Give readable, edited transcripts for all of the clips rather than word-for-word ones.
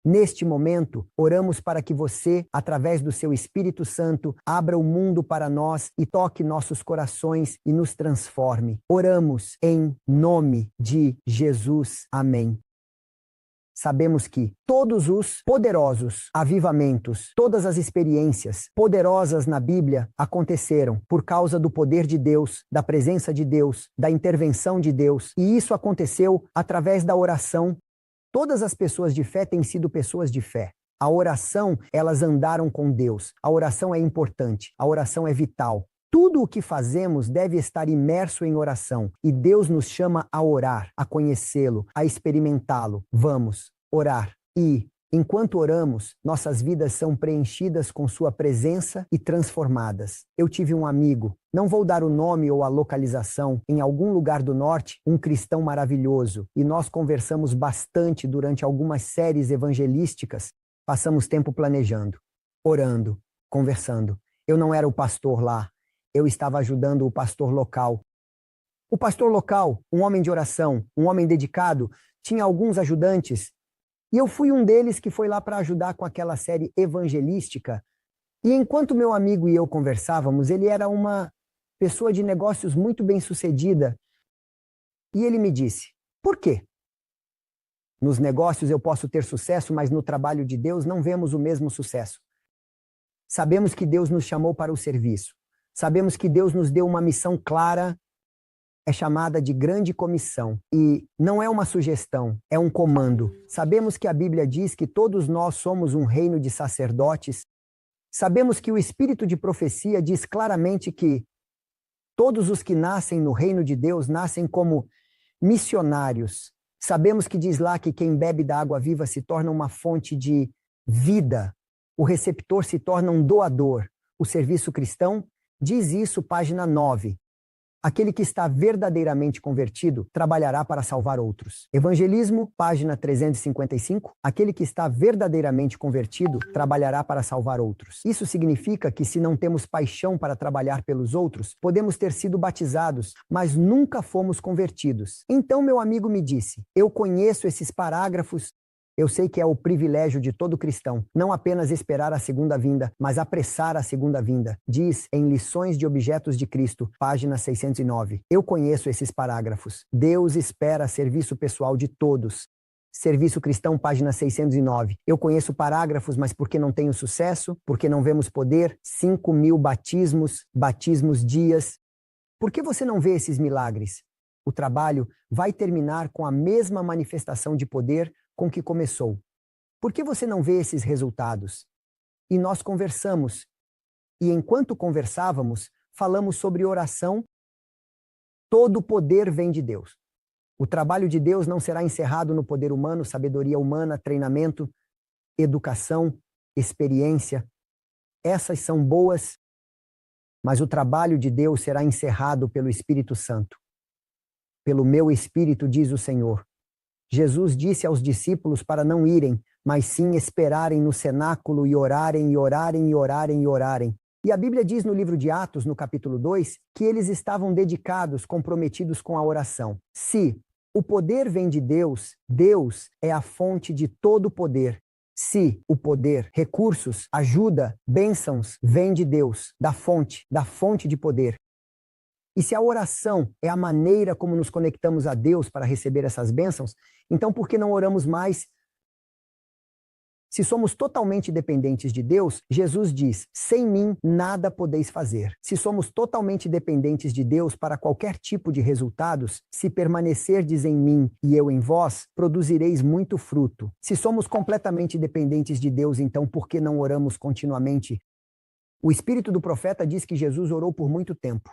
Neste momento, oramos para que você, através do seu Espírito Santo, abra o mundo para nós e toque nossos corações e nos transforme. Oramos em nome de Jesus. Amém. Sabemos que todos os poderosos avivamentos, todas as experiências poderosas na Bíblia aconteceram por causa do poder de Deus, da presença de Deus, da intervenção de Deus. E isso aconteceu através da oração. Todas as pessoas de fé têm sido pessoas de fé. A oração, elas andaram com Deus. A oração é importante, a oração é vital. Tudo o que fazemos deve estar imerso em oração. E Deus nos chama a orar, a conhecê-lo, a experimentá-lo. Vamos orar. E, enquanto oramos, nossas vidas são preenchidas com sua presença e transformadas. Eu tive um amigo, não vou dar o nome ou a localização, em algum lugar do norte, um cristão maravilhoso. E nós conversamos bastante durante algumas séries evangelísticas. Passamos tempo planejando, orando, conversando. Eu não era o pastor lá. Eu estava ajudando o pastor local. O pastor local, um homem de oração, um homem dedicado, tinha alguns ajudantes. E eu fui um deles que foi lá para ajudar com aquela série evangelística. E enquanto meu amigo e eu conversávamos, ele era uma pessoa de negócios muito bem-sucedida. E ele me disse, por quê? Nos negócios eu posso ter sucesso, mas no trabalho de Deus não vemos o mesmo sucesso. Sabemos que Deus nos chamou para o serviço. Sabemos que Deus nos deu uma missão clara, é chamada de grande comissão. E não é uma sugestão, é um comando. Sabemos que a Bíblia diz que todos nós somos um reino de sacerdotes. Sabemos que o espírito de profecia diz claramente que todos os que nascem no reino de Deus nascem como missionários. Sabemos que diz lá que quem bebe da água viva se torna uma fonte de vida. O receptor se torna um doador. O serviço cristão diz isso, página 9. Aquele que está verdadeiramente convertido trabalhará para salvar outros. Evangelismo, página 355. Aquele que está verdadeiramente convertido trabalhará para salvar outros. Isso significa que se não temos paixão para trabalhar pelos outros, podemos ter sido batizados, mas nunca fomos convertidos. Então meu amigo me disse, eu conheço esses parágrafos. Eu sei que é o privilégio de todo cristão, não apenas esperar a segunda vinda, mas apressar a segunda vinda. Diz em Lições de Objetos de Cristo, página 609. Eu conheço esses parágrafos. Deus espera serviço pessoal de todos. Serviço Cristão, página 609. Eu conheço parágrafos, mas porque não tenho sucesso, porque não vemos poder, 5.000 batismos dias. Por que você não vê esses milagres? O trabalho vai terminar com a mesma manifestação de poder com que começou. Por que você não vê esses resultados? E nós conversamos. E enquanto conversávamos, falamos sobre oração. Todo poder vem de Deus. O trabalho de Deus não será encerrado no poder humano, sabedoria humana, treinamento, educação, experiência. Essas são boas, mas o trabalho de Deus será encerrado pelo Espírito Santo. Pelo meu Espírito, diz o Senhor. Jesus disse aos discípulos para não irem, mas sim esperarem no cenáculo e orarem, e orarem, e orarem, e orarem. E a Bíblia diz no livro de Atos, no capítulo 2, que eles estavam dedicados, comprometidos com a oração. Se o poder vem de Deus, Deus é a fonte de todo poder. Se o poder, recursos, ajuda, bênçãos, vem de Deus, da fonte de poder. E se a oração é a maneira como nos conectamos a Deus para receber essas bênçãos, então por que não oramos mais? Se somos totalmente dependentes de Deus, Jesus diz, sem mim nada podeis fazer. Se somos totalmente dependentes de Deus para qualquer tipo de resultados, se permanecerdes em mim e eu em vós, produzireis muito fruto. Se somos completamente dependentes de Deus, então por que não oramos continuamente? O espírito do profeta diz que Jesus orou por muito tempo.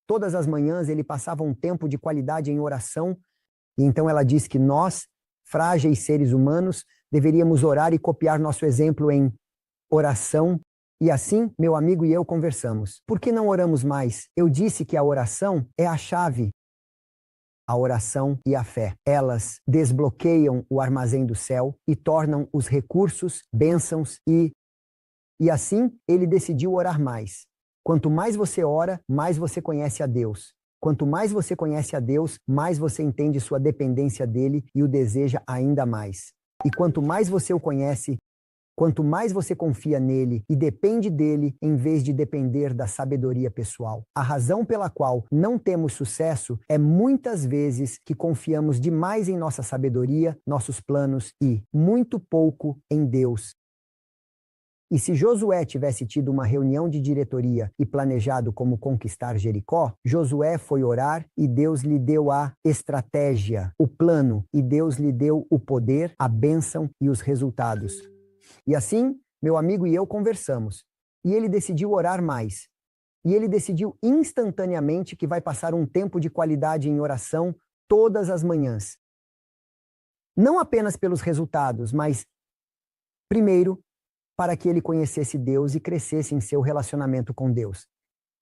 Todas as manhãs ele passava um tempo de qualidade em oração, e então ela diz que nós, frágeis seres humanos, deveríamos orar e copiar nosso exemplo em oração. E assim, meu amigo e eu conversamos. Por que não oramos mais? Eu disse que a oração é a chave. A oração e a fé. Elas desbloqueiam o armazém do céu e tornam os recursos, bênçãos e assim ele decidiu orar mais. Quanto mais você ora, mais você conhece a Deus. Quanto mais você conhece a Deus, mais você entende sua dependência dele e o deseja ainda mais. E quanto mais você o conhece, quanto mais você confia nele e depende dele em vez de depender da sabedoria pessoal. A razão pela qual não temos sucesso é muitas vezes que confiamos demais em nossa sabedoria, nossos planos e muito pouco em Deus. E se Josué tivesse tido uma reunião de diretoria e planejado como conquistar Jericó, Josué foi orar e Deus lhe deu a estratégia, o plano, e Deus lhe deu o poder, a bênção e os resultados. E assim, meu amigo e eu conversamos. E ele decidiu orar mais. E ele decidiu instantaneamente que vai passar um tempo de qualidade em oração todas as manhãs. Não apenas pelos resultados, mas, primeiro, para que ele conhecesse Deus e crescesse em seu relacionamento com Deus.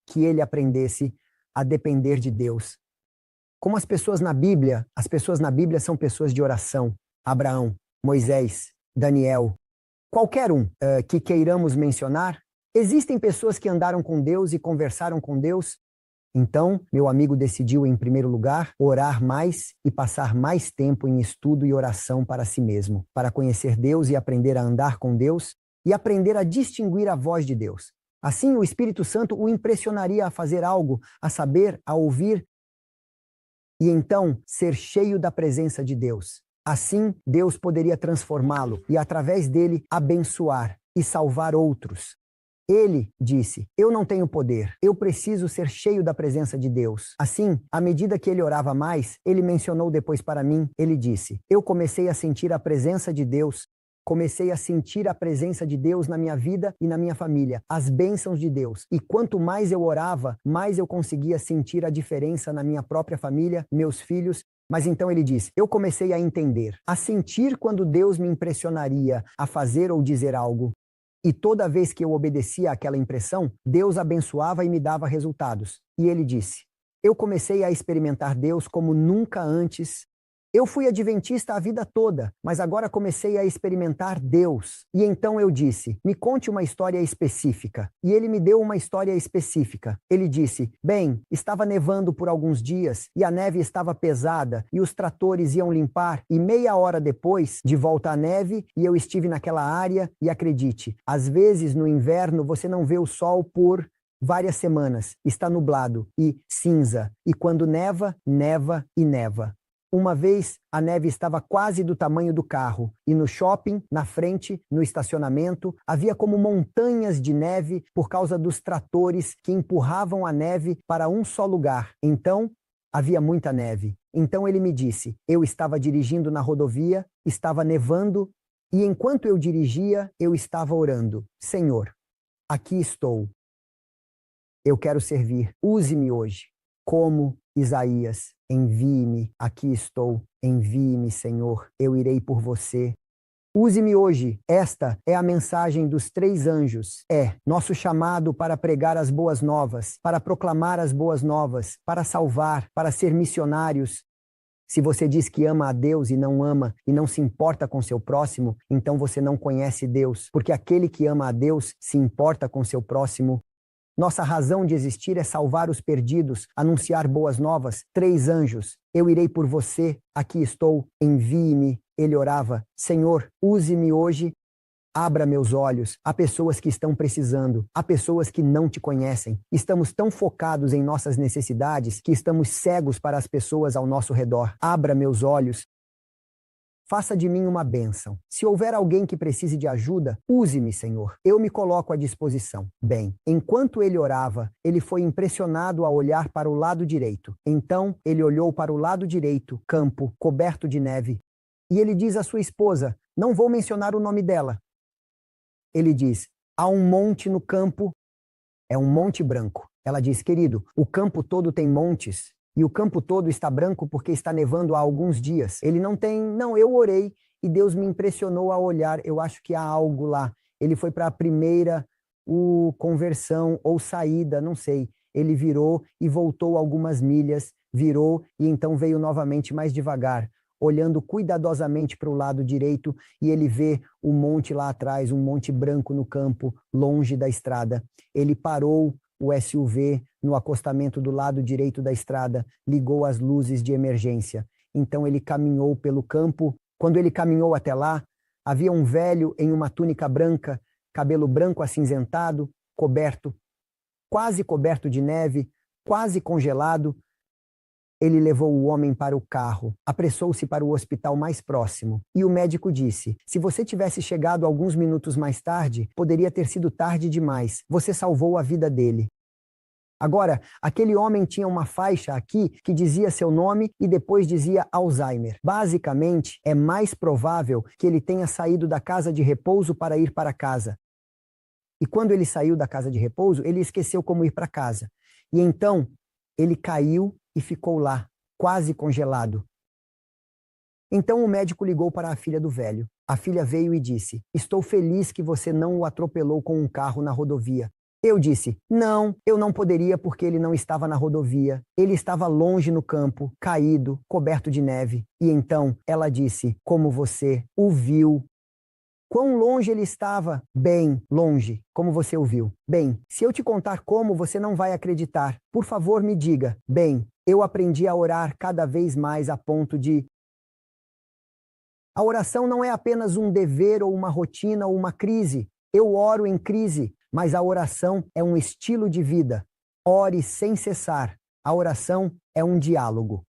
Que ele aprendesse a depender de Deus. Como as pessoas na Bíblia são pessoas de oração. Abraão, Moisés, Daniel, qualquer um que queiramos mencionar, existem pessoas que andaram com Deus e conversaram com Deus. Então, meu amigo decidiu, em primeiro lugar, orar mais e passar mais tempo em estudo e oração para si mesmo, para conhecer Deus e aprender a andar com Deus e aprender a distinguir a voz de Deus. Assim, o Espírito Santo o impressionaria a fazer algo, a saber, a ouvir, e então ser cheio da presença de Deus. Assim, Deus poderia transformá-lo e, através dele, abençoar e salvar outros. Ele disse: eu não tenho poder, eu preciso ser cheio da presença de Deus. Assim, à medida que ele orava mais, ele mencionou depois para mim, ele disse: eu comecei a sentir a presença de Deus, comecei a sentir a presença de Deus na minha vida e na minha família, as bênçãos de Deus. E quanto mais eu orava, mais eu conseguia sentir a diferença na minha própria família, meus filhos. Mas então ele diz: eu comecei a entender, a sentir quando Deus me impressionaria a fazer ou dizer algo. E toda vez que eu obedecia àquela impressão, Deus abençoava e me dava resultados. E ele disse: eu comecei a experimentar Deus como nunca antes. Eu fui adventista a vida toda, mas agora comecei a experimentar Deus. E então eu disse: me conte uma história específica. E ele me deu uma história específica. Ele disse: bem, estava nevando por alguns dias e a neve estava pesada e os tratores iam limpar e meia hora depois, de volta à neve, e eu estive naquela área e acredite, às vezes no inverno você não vê o sol por várias semanas, está nublado e cinza, e quando neva, neva e neva. Uma vez, a neve estava quase do tamanho do carro, e no shopping, na frente, no estacionamento, havia como montanhas de neve por causa dos tratores que empurravam a neve para um só lugar. Então, havia muita neve. Então ele me disse: eu estava dirigindo na rodovia, estava nevando, e enquanto eu dirigia, eu estava orando: Senhor, aqui estou. Eu quero servir. Use-me hoje. Como Isaías, envie-me, aqui estou, envie-me, Senhor, eu irei por você. Use-me hoje. Esta é a mensagem dos 3 anjos. É nosso chamado para pregar as boas novas, para proclamar as boas novas, para salvar, para ser missionários. Se você diz que ama a Deus e não se importa com seu próximo, então você não conhece Deus, porque aquele que ama a Deus se importa com seu próximo. Nossa razão de existir é salvar os perdidos, anunciar boas novas. 3 anjos, eu irei por você, aqui estou, envie-me. Ele orava: Senhor, use-me hoje, abra meus olhos. Há pessoas que estão precisando, há pessoas que não te conhecem. Estamos tão focados em nossas necessidades que estamos cegos para as pessoas ao nosso redor. Abra meus olhos. Faça de mim uma bênção. Se houver alguém que precise de ajuda, use-me, Senhor. Eu me coloco à disposição. Bem, enquanto ele orava, ele foi impressionado a olhar para o lado direito. Então, ele olhou para o lado direito, campo, coberto de neve. E ele diz à sua esposa: não vou mencionar o nome dela. Ele diz: há um monte no campo, é um monte branco. Ela diz: querido, o campo todo tem montes. E o campo todo está branco porque está nevando há alguns dias. Ele não tem... Não, eu orei e Deus me impressionou a olhar. Eu acho que há algo lá. Ele foi para a primeira conversão ou saída, não sei. Ele virou e voltou algumas milhas, virou e então veio novamente mais devagar, olhando cuidadosamente para o lado direito, e ele vê um monte lá atrás, um monte branco no campo, longe da estrada. Ele parou o SUV no acostamento do lado direito da estrada, ligou as luzes de emergência. Então ele caminhou pelo campo Quando ele caminhou até lá, havia um velho em uma túnica branca, cabelo branco acinzentado, coberto, quase coberto de neve, quase congelado. Ele levou o homem para o carro, apressou-se para o hospital mais próximo. E o médico disse: se você tivesse chegado alguns minutos mais tarde, poderia ter sido tarde demais. Você salvou a vida dele. Agora, aquele homem tinha uma faixa aqui que dizia seu nome e depois dizia Alzheimer. Basicamente, é mais provável que ele tenha saído da casa de repouso para ir para casa. E quando ele saiu da casa de repouso, ele esqueceu como ir para casa. E então, ele caiu e ficou lá, quase congelado. Então o médico ligou para a filha do velho. A filha veio e disse: estou feliz que você não o atropelou com um carro na rodovia. Eu disse: não, eu não poderia porque ele não estava na rodovia. Ele estava longe no campo, caído, coberto de neve. E então ela disse: como você o viu? Quão longe ele estava? Bem longe, como você o viu. Bem, se eu te contar como, você não vai acreditar. Por favor, me diga. Bem, eu aprendi a orar cada vez mais a ponto de... A oração não é apenas um dever ou uma rotina ou uma crise. Eu oro em crise, mas a oração é um estilo de vida. Ore sem cessar. A oração é um diálogo.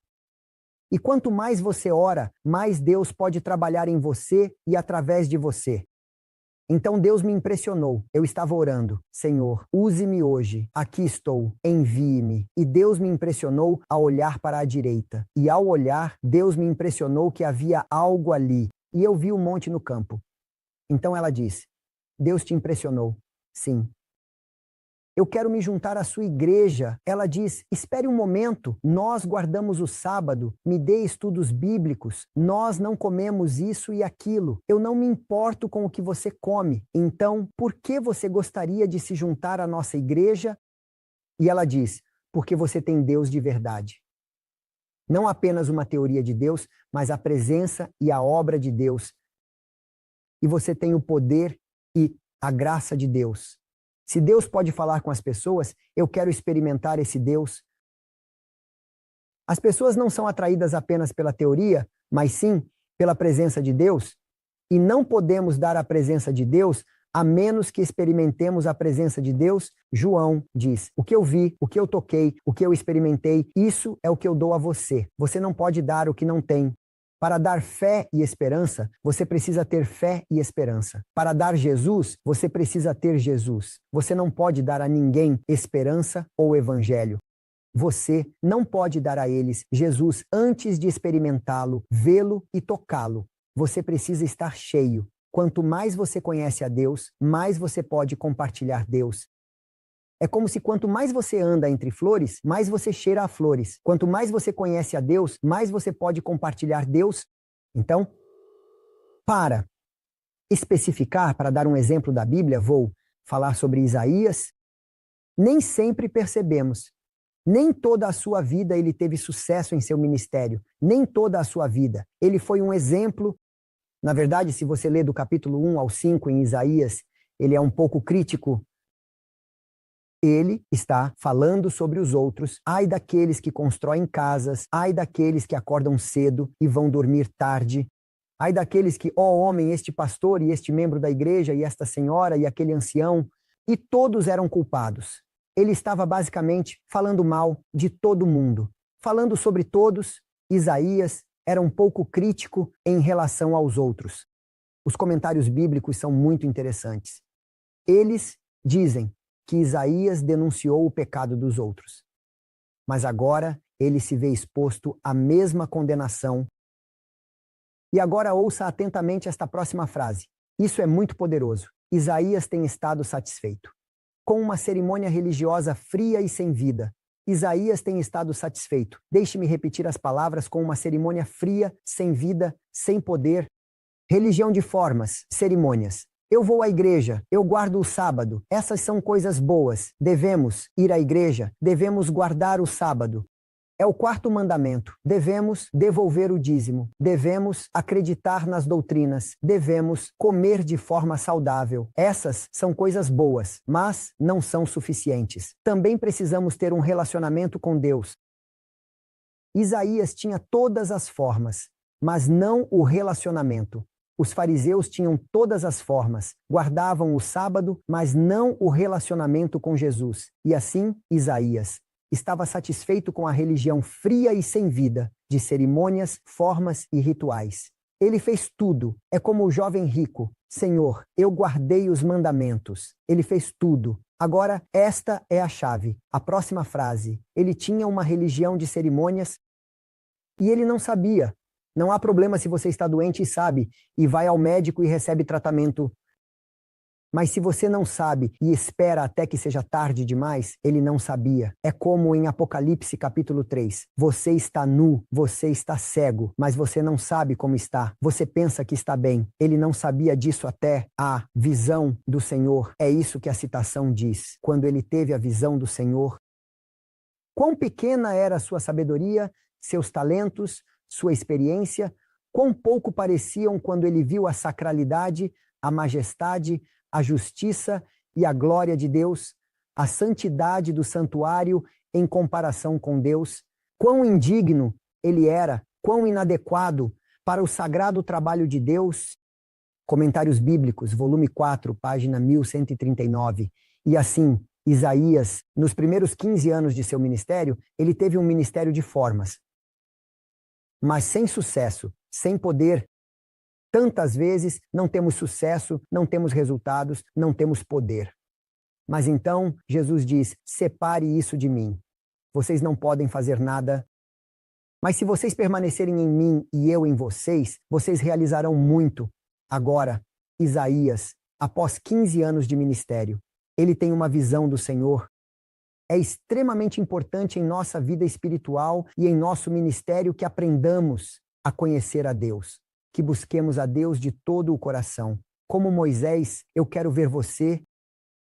E quanto mais você ora, mais Deus pode trabalhar em você e através de você. Então Deus me impressionou. Eu estava orando: Senhor, use-me hoje. Aqui estou. Envie-me. E Deus me impressionou a olhar para a direita. E ao olhar, Deus me impressionou que havia algo ali. E eu vi o monte no campo. Então ela disse: Deus te impressionou? Sim. Eu quero me juntar à sua igreja. Ela diz: espere um momento, nós guardamos o sábado, me dê estudos bíblicos, nós não comemos isso e aquilo. Eu não me importo com o que você come. Então, por que você gostaria de se juntar à nossa igreja? E ela diz: porque você tem Deus de verdade. Não apenas uma teoria de Deus, mas a presença e a obra de Deus. E você tem o poder e a graça de Deus. Se Deus pode falar com as pessoas, eu quero experimentar esse Deus. As pessoas não são atraídas apenas pela teoria, mas sim pela presença de Deus. E não podemos dar a presença de Deus a menos que experimentemos a presença de Deus. João diz: o que eu vi, o que eu toquei, o que eu experimentei, isso é o que eu dou a você. Você não pode dar o que não tem. Para dar fé e esperança, você precisa ter fé e esperança. Para dar Jesus, você precisa ter Jesus. Você não pode dar a ninguém esperança ou evangelho. Você não pode dar a eles Jesus antes de experimentá-lo, vê-lo e tocá-lo. Você precisa estar cheio. Quanto mais você conhece a Deus, mais você pode compartilhar Deus. É como se quanto mais você anda entre flores, mais você cheira a flores. Quanto mais você conhece a Deus, mais você pode compartilhar Deus. Então, para especificar, para dar um exemplo da Bíblia, vou falar sobre Isaías. Nem sempre percebemos. Nem toda a sua vida ele teve sucesso em seu ministério. Nem toda a sua vida. Ele foi um exemplo. Na verdade, se você ler do capítulo 1 ao 5 em Isaías, ele é um pouco crítico. Ele está falando sobre os outros. Ai daqueles que constroem casas, ai daqueles que acordam cedo e vão dormir tarde. Ai daqueles que, ó homem, este pastor e este membro da igreja e esta senhora e aquele ancião, e todos eram culpados. Ele estava basicamente falando mal de todo mundo. Falando sobre todos, Isaías era um pouco crítico em relação aos outros. Os comentários bíblicos são muito interessantes. Eles dizem que Isaías denunciou o pecado dos outros. Mas agora ele se vê exposto à mesma condenação. E agora ouça atentamente esta próxima frase. Isso é muito poderoso. Isaías tem estado satisfeito. Com uma cerimônia religiosa fria e sem vida, Isaías tem estado satisfeito. Deixe-me repetir as palavras: com uma cerimônia fria, sem vida, sem poder. Religião de formas, cerimônias. Eu vou à igreja, eu guardo o sábado. Essas são coisas boas. Devemos ir à igreja, devemos guardar o sábado. É o quarto mandamento. Devemos devolver o dízimo. Devemos acreditar nas doutrinas. Devemos comer de forma saudável. Essas são coisas boas, mas não são suficientes. Também precisamos ter um relacionamento com Deus. Isaías tinha todas as formas. mas não o relacionamento. Os fariseus tinham todas as formas, guardavam o sábado, mas não o relacionamento com Jesus. E assim, Isaías estava satisfeito com a religião fria e sem vida, de cerimônias, formas e rituais. Ele fez tudo. É como o jovem rico. Senhor, eu guardei os mandamentos. Ele fez tudo. Agora, esta é a chave. A próxima frase. Ele tinha uma religião de cerimônias e ele não sabia. Não há problema se você está doente e sabe, e vai ao médico e recebe tratamento. Mas se você não sabe e espera até que seja tarde demais, ele não sabia. É como em Apocalipse capítulo 3. Você está nu, você está cego, mas você não sabe como está. Você pensa que está bem. Ele não sabia disso até a visão do Senhor. É isso que a citação diz. Quando ele teve a visão do Senhor, quão pequena era a sua sabedoria, seus talentos, sua experiência, quão pouco pareciam quando ele viu a sacralidade, a majestade, a justiça e a glória de Deus, a santidade do santuário em comparação com Deus, quão indigno ele era, quão inadequado para o sagrado trabalho de Deus. Comentários Bíblicos, volume 4, página 1139. E assim, Isaías, nos primeiros 15 anos de seu ministério, ele teve um ministério de formas, mas sem sucesso, sem poder. Tantas vezes não temos sucesso, não temos resultados, não temos poder. Mas então Jesus diz: separe isso de mim. Vocês não podem fazer nada. Mas se vocês permanecerem em mim e eu em vocês, vocês realizarão muito. Agora, Isaías, após 15 anos de ministério, ele tem uma visão do Senhor. É extremamente importante em nossa vida espiritual e em nosso ministério que aprendamos a conhecer a Deus, que busquemos a Deus de todo o coração. Como Moisés, eu quero ver você.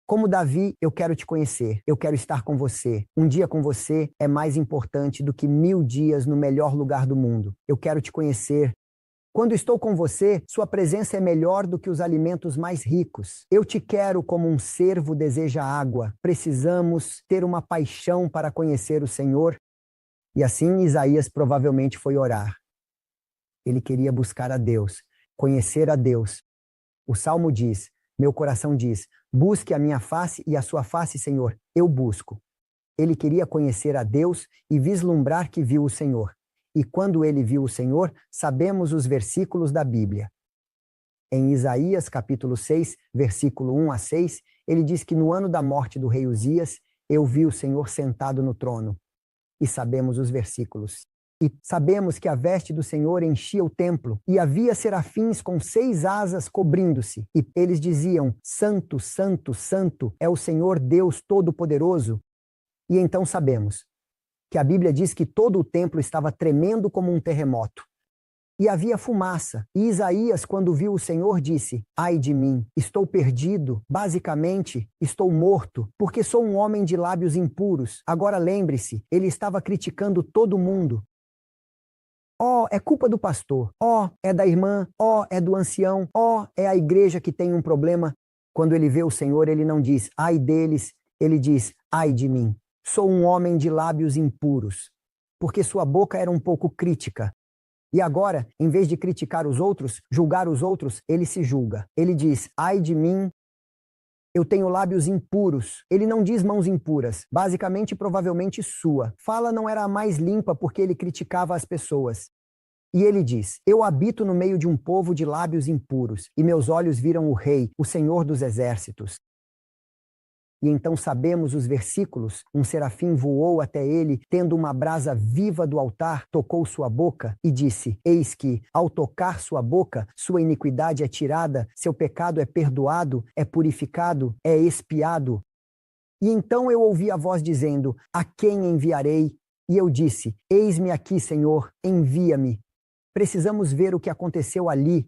Como Davi, eu quero te conhecer. Eu quero estar com você. Um dia com você é mais importante do que 1000 dias no melhor lugar do mundo. Eu quero te conhecer. Quando estou com você, sua presença é melhor do que os alimentos mais ricos. Eu te quero como um cervo deseja água. Precisamos ter uma paixão para conhecer o Senhor. E assim Isaías provavelmente foi orar. Ele queria buscar a Deus, conhecer a Deus. O Salmo diz, meu coração diz, busque a minha face e a sua face, Senhor, eu busco. Ele queria conhecer a Deus e vislumbrar que viu o Senhor. E quando ele viu o Senhor, sabemos os versículos da Bíblia. Em Isaías capítulo 6, versículo 1 a 6, ele diz que no ano da morte do rei Uzias, eu vi o Senhor sentado no trono. E sabemos os versículos. E sabemos que a veste do Senhor enchia o templo, e havia serafins com 6 asas cobrindo-se. E eles diziam, Santo, Santo, Santo é o Senhor Deus Todo-Poderoso. E então sabemos que a Bíblia diz que todo o templo estava tremendo como um terremoto. E havia fumaça. E Isaías, quando viu o Senhor, disse, ai de mim, estou perdido, basicamente, estou morto, porque sou um homem de lábios impuros. Agora lembre-se, ele estava criticando todo mundo. É culpa do pastor. É da irmã. É do ancião. É a igreja que tem um problema. Quando ele vê o Senhor, ele não diz, ai deles, ele diz, ai de mim. Sou um homem de lábios impuros, porque sua boca era um pouco crítica. E agora, em vez de criticar os outros, julgar os outros, ele se julga. Ele diz, ai de mim, eu tenho lábios impuros. Ele não diz mãos impuras, basicamente, provavelmente sua. Fala não era a mais limpa porque ele criticava as pessoas. E ele diz, eu habito no meio de um povo de lábios impuros, e meus olhos viram o Rei, o Senhor dos Exércitos. E então sabemos os versículos, um serafim voou até ele, tendo uma brasa viva do altar, tocou sua boca e disse, eis que, ao tocar sua boca, sua iniquidade é tirada, seu pecado é perdoado, é purificado, é expiado. E então eu ouvi a voz dizendo, a quem enviarei? E eu disse, eis-me aqui, Senhor, envia-me. Precisamos ver o que aconteceu ali.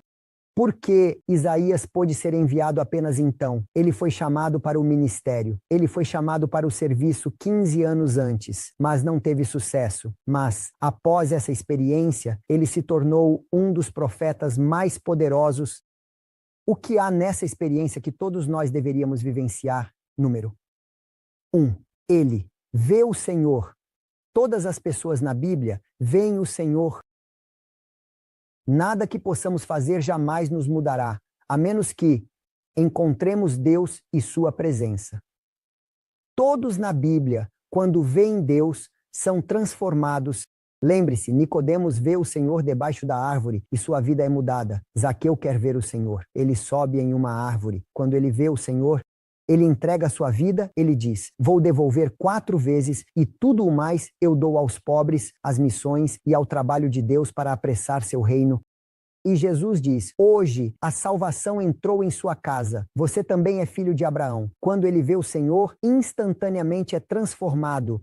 Por que Isaías pôde ser enviado apenas então? Ele foi chamado para o ministério. Ele foi chamado para o serviço 15 anos antes, mas não teve sucesso. Mas, após essa experiência, ele se tornou um dos profetas mais poderosos. O que há nessa experiência que todos nós deveríamos vivenciar? Número 1. Ele vê o Senhor. Todas as pessoas na Bíblia veem o Senhor. Nada que possamos fazer jamais nos mudará, a menos que encontremos Deus e sua presença. Todos na Bíblia, quando veem Deus, são transformados. Lembre-se, Nicodemos vê o Senhor debaixo da árvore e sua vida é mudada. Zaqueu quer ver o Senhor. Ele sobe em uma árvore. Quando ele vê o Senhor, ele entrega a sua vida, ele diz: vou devolver 4 vezes e tudo o mais eu dou aos pobres, às missões e ao trabalho de Deus para apressar seu reino. E Jesus diz: hoje a salvação entrou em sua casa. Você também é filho de Abraão. Quando ele vê o Senhor, instantaneamente é transformado.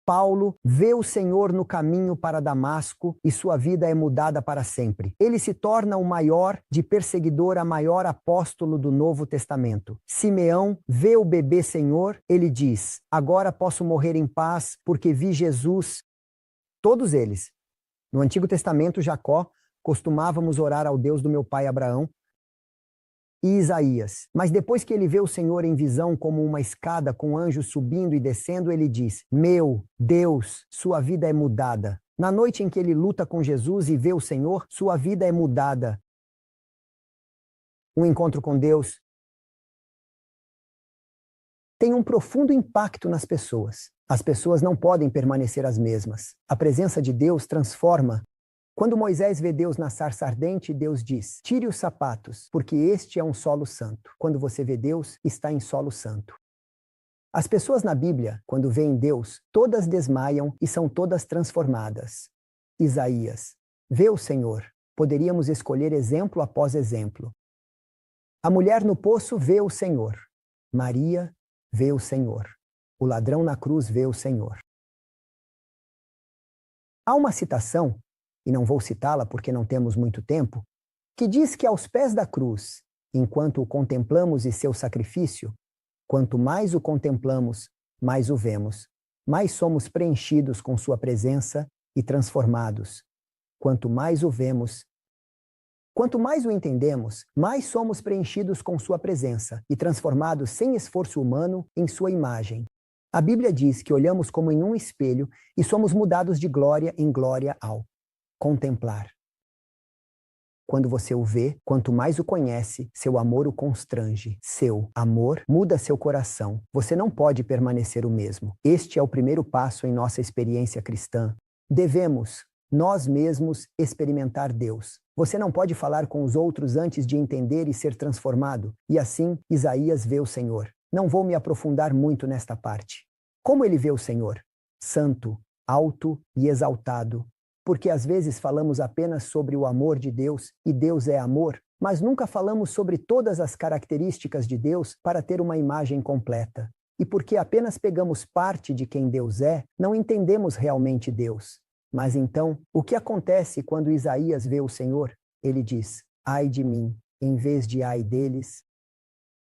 Paulo vê o Senhor no caminho para Damasco e sua vida é mudada para sempre. Ele se torna o maior de perseguidor a maior apóstolo do Novo Testamento. Simeão vê o bebê Senhor, ele diz: agora posso morrer em paz porque vi Jesus. Todos eles. No Antigo Testamento, Jacó costumávamos orar ao Deus do meu pai Abraão, e Isaías. Mas depois que ele vê o Senhor em visão como uma escada com anjos subindo e descendo, ele diz: meu Deus, sua vida é mudada. Na noite em que ele luta com Jesus e vê o Senhor, sua vida é mudada. Um encontro com Deus tem um profundo impacto nas pessoas. As pessoas não podem permanecer as mesmas. A presença de Deus transforma. Quando Moisés vê Deus na sarça ardente, Deus diz: tire os sapatos, porque este é um solo santo. Quando você vê Deus, está em solo santo. As pessoas na Bíblia, quando veem Deus, todas desmaiam e são todas transformadas. Isaías: vê o Senhor. Poderíamos escolher exemplo após exemplo. A mulher no poço vê o Senhor. Maria vê o Senhor. O ladrão na cruz vê o Senhor. Há uma citação, e não vou citá-la porque não temos muito tempo, que diz que aos pés da cruz, enquanto o contemplamos e seu sacrifício, quanto mais o contemplamos, mais o vemos, mais somos preenchidos com sua presença e transformados. Quanto mais o vemos, quanto mais o entendemos, mais somos preenchidos com sua presença e transformados sem esforço humano em sua imagem. A Bíblia diz que olhamos como em um espelho e somos mudados de glória em glória ao contemplar. Quando você o vê, quanto mais o conhece, seu amor o constrange. Seu amor muda seu coração. Você não pode permanecer o mesmo. Este é o primeiro passo em nossa experiência cristã. Devemos, nós mesmos, experimentar Deus. Você não pode falar com os outros antes de entender e ser transformado. E assim, Isaías vê o Senhor. Não vou me aprofundar muito nesta parte. Como ele vê o Senhor? Santo, alto e exaltado. Porque às vezes falamos apenas sobre o amor de Deus, e Deus é amor, mas nunca falamos sobre todas as características de Deus para ter uma imagem completa. E porque apenas pegamos parte de quem Deus é, não entendemos realmente Deus. Mas então, o que acontece quando Isaías vê o Senhor? Ele diz: ai de mim, em vez de ai deles.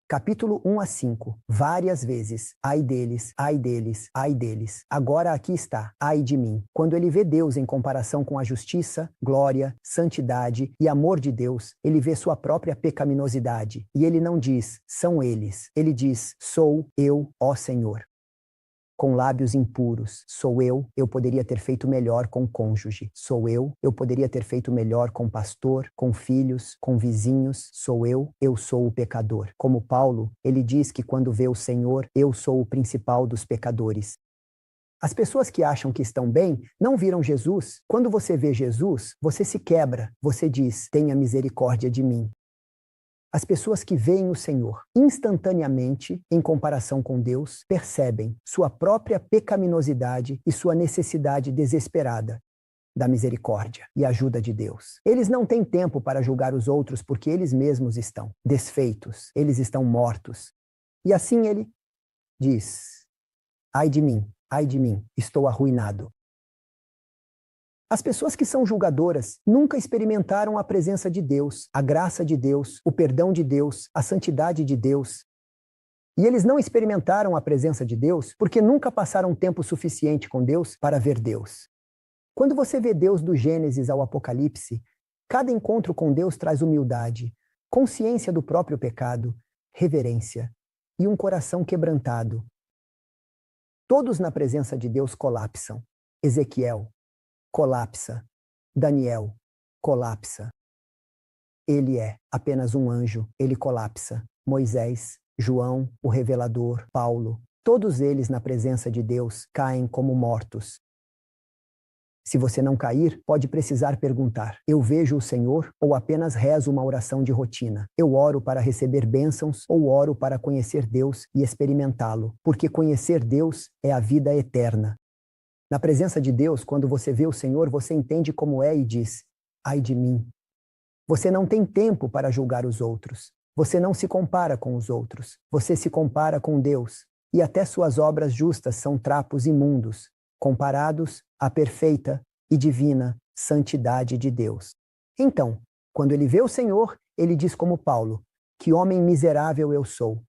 Capítulo 1 a 5, várias vezes, ai deles, ai deles, ai deles. Agora aqui está, ai de mim. Quando ele vê Deus em comparação com a justiça, glória, santidade e amor de Deus, ele vê sua própria pecaminosidade. E ele não diz, são eles. Ele diz, sou eu, ó Senhor. Com lábios impuros, sou eu poderia ter feito melhor com o cônjuge. Sou eu poderia ter feito melhor com pastor, com filhos, com vizinhos. Sou eu sou o pecador. Como Paulo, ele diz que quando vê o Senhor, eu sou o principal dos pecadores. As pessoas que acham que estão bem não viram Jesus. Quando você vê Jesus, você se quebra. Você diz, tenha misericórdia de mim. As pessoas que veem o Senhor instantaneamente, em comparação com Deus, percebem sua própria pecaminosidade e sua necessidade desesperada da misericórdia e ajuda de Deus. Eles não têm tempo para julgar os outros porque eles mesmos estão desfeitos, eles estão mortos. E assim ele diz, ai de mim, estou arruinado. As pessoas que são julgadoras nunca experimentaram a presença de Deus, a graça de Deus, o perdão de Deus, a santidade de Deus. E eles não experimentaram a presença de Deus porque nunca passaram tempo suficiente com Deus para ver Deus. Quando você vê Deus do Gênesis ao Apocalipse, cada encontro com Deus traz humildade, consciência do próprio pecado, reverência e um coração quebrantado. Todos na presença de Deus colapsam. Ezequiel colapsa. Daniel colapsa. ele é apenas um anjo, ele colapsa. Moisés, João, o revelador, Paulo, todos eles na presença de Deus caem como mortos. Se você não cair, pode precisar perguntar: eu vejo o Senhor ou apenas rezo uma oração de rotina? Eu oro para receber bênçãos ou oro para conhecer Deus e experimentá-lo? Porque conhecer Deus é a vida eterna. Na presença de Deus, quando você vê o Senhor, você entende como é e diz: ai de mim. Você não tem tempo para julgar os outros. Você não se compara com os outros. Você se compara com Deus. E até suas obras justas são trapos imundos, comparados à perfeita e divina santidade de Deus. Então, quando ele vê o Senhor, ele diz como Paulo: que homem miserável eu sou.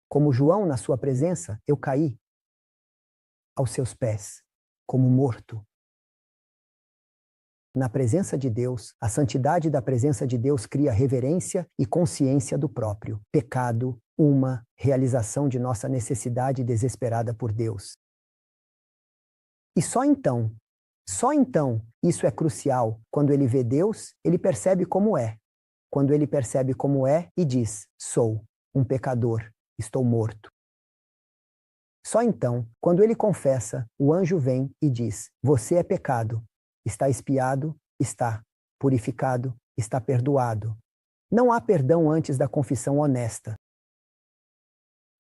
Como João, na sua presença, eu caí aos seus pés, como morto. Na presença de Deus, a santidade da presença de Deus cria reverência e consciência do próprio pecado, uma realização de nossa necessidade desesperada por Deus. E só então, isso é crucial. Quando ele vê Deus, ele percebe como é. Quando ele percebe como é e diz: sou um pecador, estou morto. Só então, quando ele confessa, o anjo vem e diz: você é pecado, está expiado, está purificado, está perdoado. Não há perdão antes da confissão honesta.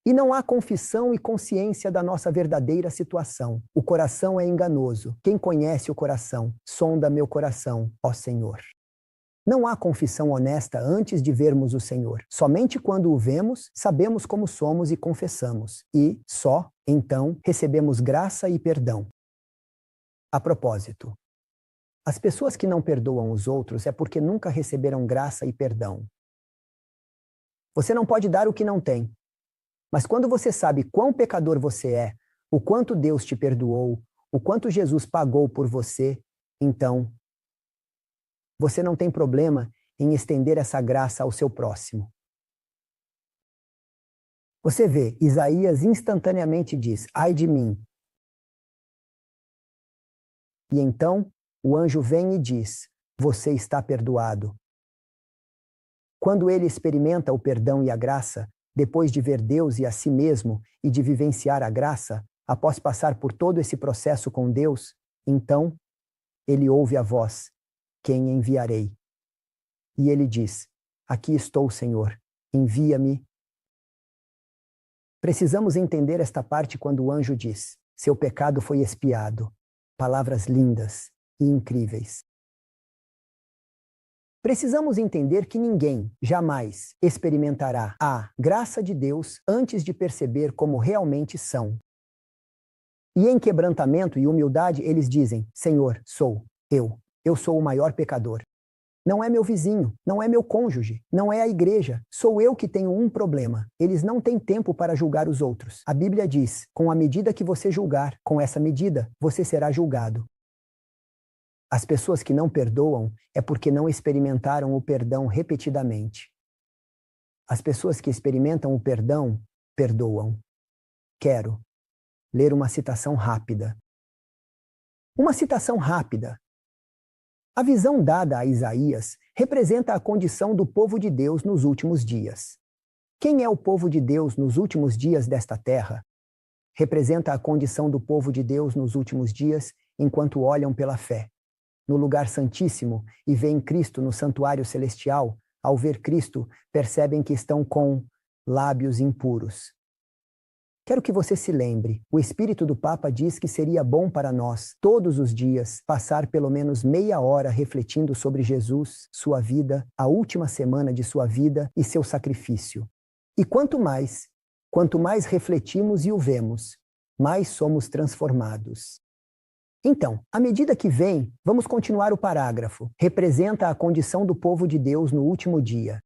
E não há confissão e consciência da nossa verdadeira situação. O coração é enganoso. Quem conhece o coração, sonda meu coração, ó Senhor. Não há confissão honesta antes de vermos o Senhor. Somente quando o vemos, sabemos como somos e confessamos. E, só, então, recebemos graça e perdão. A propósito, as pessoas que não perdoam os outros é porque nunca receberam graça e perdão. Você não pode dar o que não tem. Mas quando você sabe quão pecador você é, o quanto Deus te perdoou, o quanto Jesus pagou por você, então você não tem problema em estender essa graça ao seu próximo. Você vê, Isaías instantaneamente diz: ai de mim. E então o anjo vem e diz: você está perdoado. Quando ele experimenta o perdão e a graça, depois de ver Deus e a si mesmo e de vivenciar a graça, após passar por todo esse processo com Deus, então ele ouve a voz: quem enviarei? E ele diz: aqui estou, Senhor, envia-me. Precisamos entender esta parte quando o anjo diz: seu pecado foi expiado. Palavras lindas e incríveis. Precisamos entender que ninguém jamais experimentará a graça de Deus antes de perceber como realmente são. E em quebrantamento e humildade eles dizem: Senhor, sou eu sou o maior pecador. Não é meu vizinho, não é meu cônjuge, não é a igreja, sou eu que tenho um problema. Eles não têm tempo para julgar os outros. A Bíblia diz: com a medida que você julgar, com essa medida, você será julgado. As pessoas que não perdoam é porque não experimentaram o perdão repetidamente. As pessoas que experimentam o perdão, perdoam. Quero ler uma citação rápida. Uma citação rápida. A visão dada a Isaías representa a condição do povo de Deus nos últimos dias. Quem é o povo de Deus nos últimos dias desta terra? Representa a condição do povo de Deus nos últimos dias enquanto olham pela fé no lugar santíssimo e veem Cristo no santuário celestial. Ao ver Cristo, percebem que estão com lábios impuros. Quero que você se lembre, o Espírito do Papa diz que seria bom para nós, todos os dias, passar pelo menos meia hora refletindo sobre Jesus, sua vida, a última semana de sua vida e seu sacrifício. E quanto mais refletimos e o vemos, mais somos transformados. Então, à medida que vem, vamos continuar o parágrafo. Representa a condição do povo de Deus no último dia.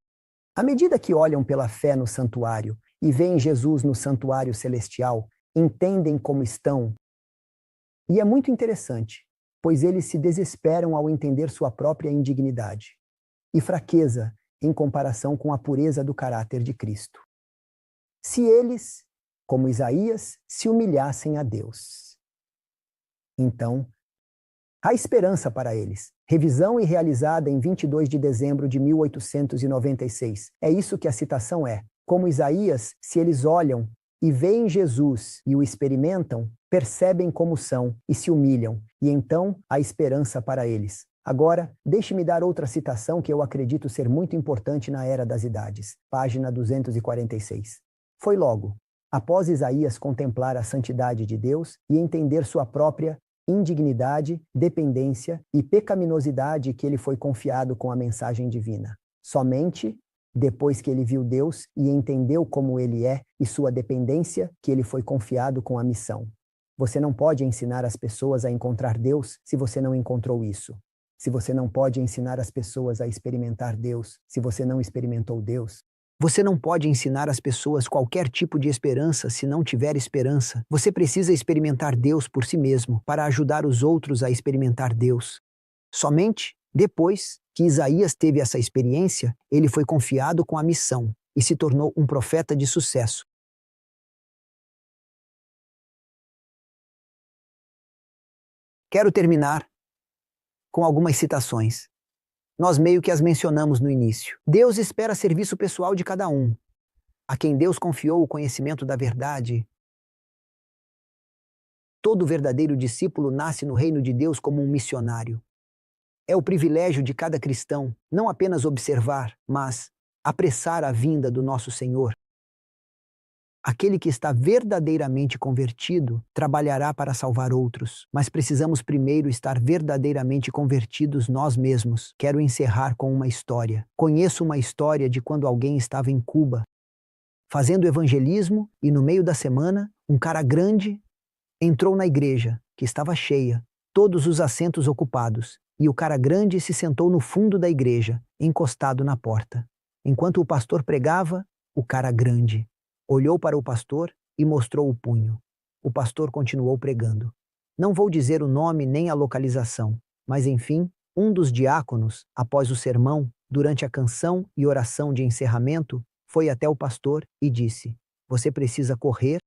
À medida que olham pela fé no santuário e veem Jesus no santuário celestial, entendem como estão. E é muito interessante, pois eles se desesperam ao entender sua própria indignidade e fraqueza em comparação com a pureza do caráter de Cristo. Se eles, como Isaías, se humilhassem a Deus, então Há esperança para eles. Revisão e realizada em 22 de dezembro de 1896. É isso que a citação é. Como Isaías, se eles olham e veem Jesus e o experimentam, percebem como são e se humilham, e então há esperança para eles. Agora, deixe-me dar outra citação que eu acredito ser muito importante na Era das Idades. Página 246. Foi logo, após Isaías contemplar a santidade de Deus e entender sua própria indignidade, dependência e pecaminosidade, que ele foi confiado com a mensagem divina. Somente depois que ele viu Deus e entendeu como ele é e sua dependência, que ele foi confiado com a missão. Você não pode ensinar as pessoas a encontrar Deus se você não encontrou isso. Se você não pode ensinar as pessoas a experimentar Deus se você não experimentou Deus. Você não pode ensinar às pessoas qualquer tipo de esperança se não tiver esperança. Você precisa experimentar Deus por si mesmo para ajudar os outros a experimentar Deus. Somente depois que Isaías teve essa experiência, ele foi confiado com a missão e se tornou um profeta de sucesso. Quero terminar com algumas citações. Nós meio que as mencionamos no início. Deus espera serviço pessoal de cada um, a quem Deus confiou o conhecimento da verdade. Todo verdadeiro discípulo nasce no reino de Deus como um missionário. É o privilégio de cada cristão não apenas observar, mas apressar a vinda do nosso Senhor. Aquele que está verdadeiramente convertido trabalhará para salvar outros, mas precisamos primeiro estar verdadeiramente convertidos nós mesmos. Quero encerrar com uma história. Conheço uma história de quando alguém estava em Cuba, fazendo evangelismo, e no meio da semana, um cara grande entrou na igreja, que estava cheia, todos os assentos ocupados, e o cara grande se sentou no fundo da igreja, encostado na porta. Enquanto o pastor pregava, o cara grande olhou para o pastor e mostrou o punho. O pastor continuou pregando. Não vou dizer o nome nem a localização, mas enfim, um dos diáconos, após o sermão, durante a canção e oração de encerramento, foi até o pastor e disse: "Você precisa correr.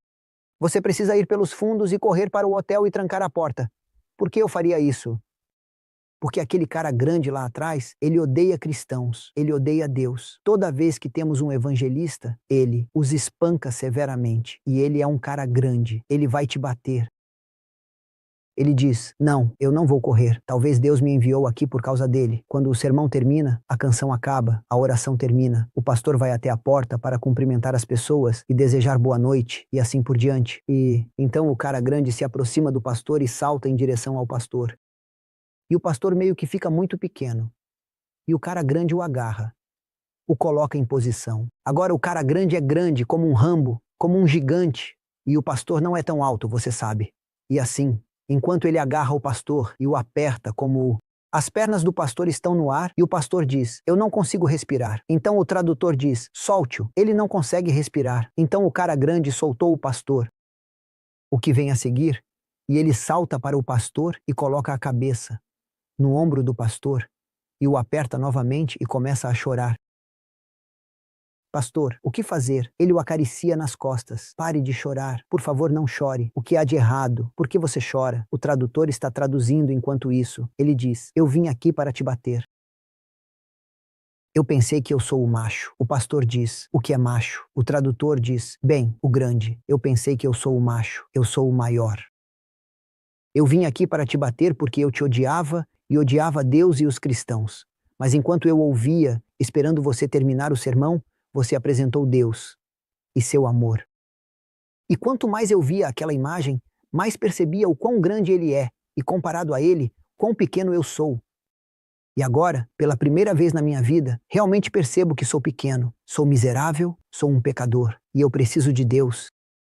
Você precisa ir pelos fundos e correr para o hotel e trancar a porta." Por que eu faria isso? Porque aquele cara grande lá atrás, ele odeia cristãos, ele odeia Deus. Toda vez que temos um evangelista, ele os espanca severamente. E ele é um cara grande, ele vai te bater. Ele diz: "Não, eu não vou correr. Talvez Deus me enviou aqui por causa dele." Quando o sermão termina, a canção acaba, a oração termina. O pastor vai até a porta para cumprimentar as pessoas e desejar boa noite e assim por diante. E então o cara grande se aproxima do pastor e salta em direção ao pastor. E o pastor meio que fica muito pequeno. E o cara grande o agarra, o coloca em posição. Agora o cara grande é grande, como um Rambo, como um gigante. E o pastor não é tão alto, você sabe. E assim, enquanto ele agarra o pastor e o aperta como... As pernas do pastor estão no ar e o pastor diz: "Eu não consigo respirar." Então o tradutor diz: "Solte-o." Ele não consegue respirar. Então o cara grande soltou o pastor. O que vem a seguir? E ele salta para o pastor e coloca a cabeça no ombro do pastor, e o aperta novamente e começa a chorar. "Pastor, o que fazer?" Ele o acaricia nas costas. "Pare de chorar. Por favor, não chore. O que há de errado? Por que você chora?" O tradutor está traduzindo enquanto isso. Ele diz: "Eu vim aqui para te bater. Eu pensei que eu sou o macho." O pastor diz: "O que é macho?" O tradutor diz: "Bem, o grande. Eu pensei que eu sou o macho. Eu sou o maior. Eu vim aqui para te bater porque eu te odiava e odiava Deus e os cristãos. Mas enquanto eu ouvia, esperando você terminar o sermão, você apresentou Deus e seu amor. E quanto mais eu via aquela imagem, mais percebia o quão grande ele é, e comparado a ele, quão pequeno eu sou. E agora, pela primeira vez na minha vida, realmente percebo que sou pequeno, sou miserável, sou um pecador, e eu preciso de Deus.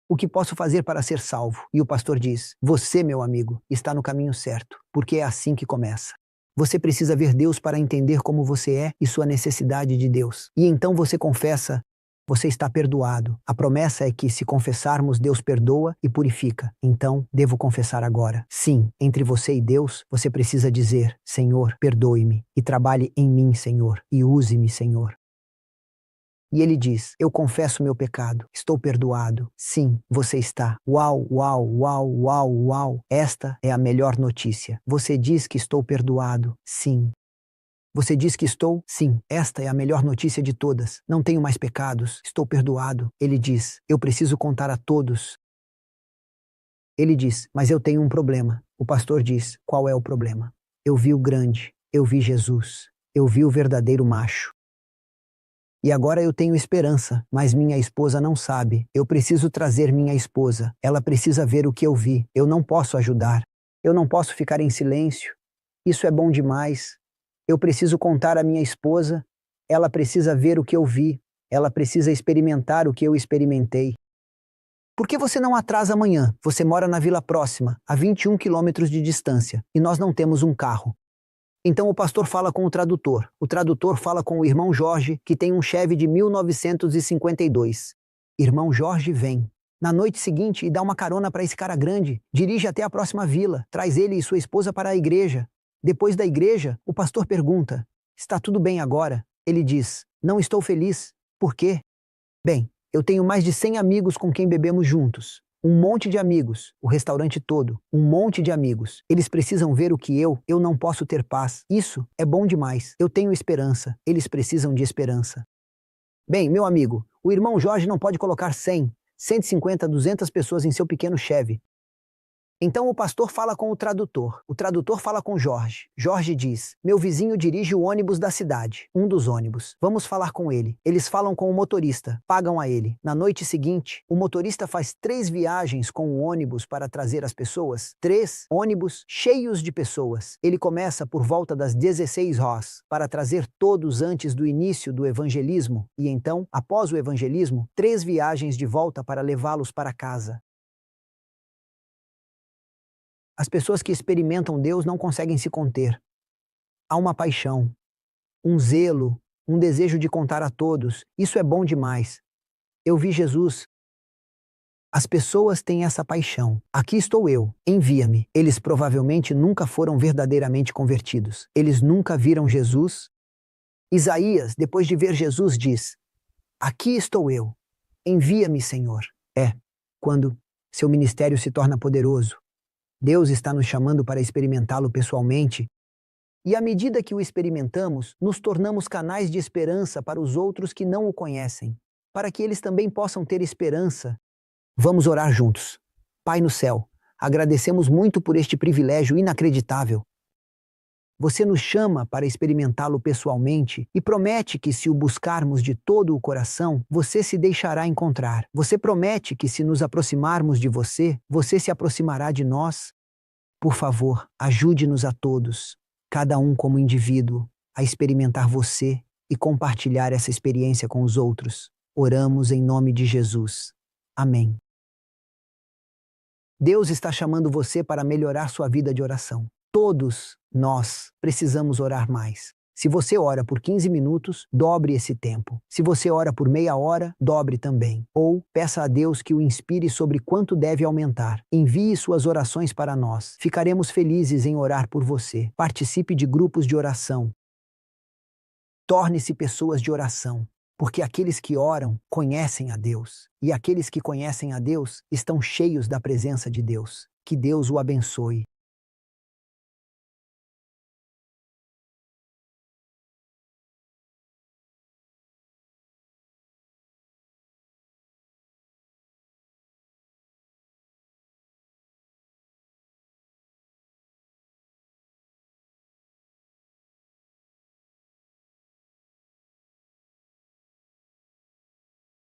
O que posso fazer para ser salvo?" E o pastor diz: "Você, meu amigo, está no caminho certo, porque é assim que começa. Você precisa ver Deus para entender como você é e sua necessidade de Deus. E então você confessa, você está perdoado. A promessa é que, se confessarmos, Deus perdoa e purifica. Então, devo confessar agora. Sim, entre você e Deus, você precisa dizer: Senhor, perdoe-me, e trabalhe em mim, Senhor, e use-me, Senhor." E ele diz: eu confesso meu pecado, estou perdoado. Sim, você está. Uau, uau, uau, uau, uau. Esta é a melhor notícia. Você diz que estou perdoado. Sim. Você diz que estou? Sim, esta é a melhor notícia de todas. Não tenho mais pecados, estou perdoado. Ele diz: eu preciso contar a todos. Ele diz: mas eu tenho um problema. O pastor diz: qual é o problema? Eu vi o grande, eu vi Jesus, eu vi o verdadeiro macho. E agora eu tenho esperança, mas minha esposa não sabe. Eu preciso trazer minha esposa. Ela precisa ver o que eu vi. Eu não posso ajudar. Eu não posso ficar em silêncio. Isso é bom demais. Eu preciso contar à minha esposa. Ela precisa ver o que eu vi. Ela precisa experimentar o que eu experimentei. Por que você não atrasa amanhã? Você mora na vila próxima, a 21 quilômetros de distância, e nós não temos um carro. Então o pastor fala com o tradutor fala com o irmão Jorge, que tem um Chevy de 1952. Irmão Jorge vem. Na noite seguinte, e dá uma carona para esse cara grande, dirige até a próxima vila, traz ele e sua esposa para a igreja. Depois da igreja, o pastor pergunta: está tudo bem agora? Ele diz: não estou feliz. Por quê? Bem, eu tenho mais de 100 amigos com quem bebemos juntos. Um monte de amigos, o restaurante todo, um monte de amigos. Eles precisam ver o que eu não posso ter paz. Isso é bom demais. Eu tenho esperança. Eles precisam de esperança. Bem, meu amigo, o irmão Jorge não pode colocar 100, 150, 200 pessoas em seu pequeno Chevy. Então o pastor fala com o tradutor fala com Jorge. Jorge diz: meu vizinho dirige o ônibus da cidade, um dos ônibus. Vamos falar com ele. Eles falam com o motorista, pagam a ele. Na noite seguinte, o motorista faz 3 viagens com o ônibus para trazer as pessoas. 3 ônibus cheios de pessoas. Ele começa por volta das 16 horas para trazer todos antes do início do evangelismo e então, após o evangelismo, 3 viagens de volta para levá-los para casa. As pessoas que experimentam Deus não conseguem se conter. Há uma paixão, um zelo, um desejo de contar a todos. Isso é bom demais. Eu vi Jesus. As pessoas têm essa paixão. Aqui estou eu, envia-me. Eles provavelmente nunca foram verdadeiramente convertidos. Eles nunca viram Jesus. Isaías, depois de ver Jesus, diz: aqui estou eu, envia-me, Senhor. Quando seu ministério se torna poderoso, Deus está nos chamando para experimentá-lo pessoalmente, e à medida que o experimentamos, nos tornamos canais de esperança para os outros que não o conhecem, para que eles também possam ter esperança. Vamos orar juntos. Pai no céu, agradecemos muito por este privilégio inacreditável. Você nos chama para experimentá-lo pessoalmente e promete que, se o buscarmos de todo o coração, você se deixará encontrar. Você promete que, se nos aproximarmos de você, você se aproximará de nós. Por favor, ajude-nos a todos, cada um como indivíduo, a experimentar você e compartilhar essa experiência com os outros. Oramos em nome de Jesus. Amém. Deus está chamando você para melhorar sua vida de oração. Todos nós precisamos orar mais. Se você ora por 15 minutos, dobre esse tempo. Se você ora por meia hora, dobre também. Ou peça a Deus que o inspire sobre quanto deve aumentar. Envie suas orações para nós. Ficaremos felizes em orar por você. Participe de grupos de oração. Torne-se pessoas de oração, porque aqueles que oram conhecem a Deus. E aqueles que conhecem a Deus estão cheios da presença de Deus. Que Deus o abençoe.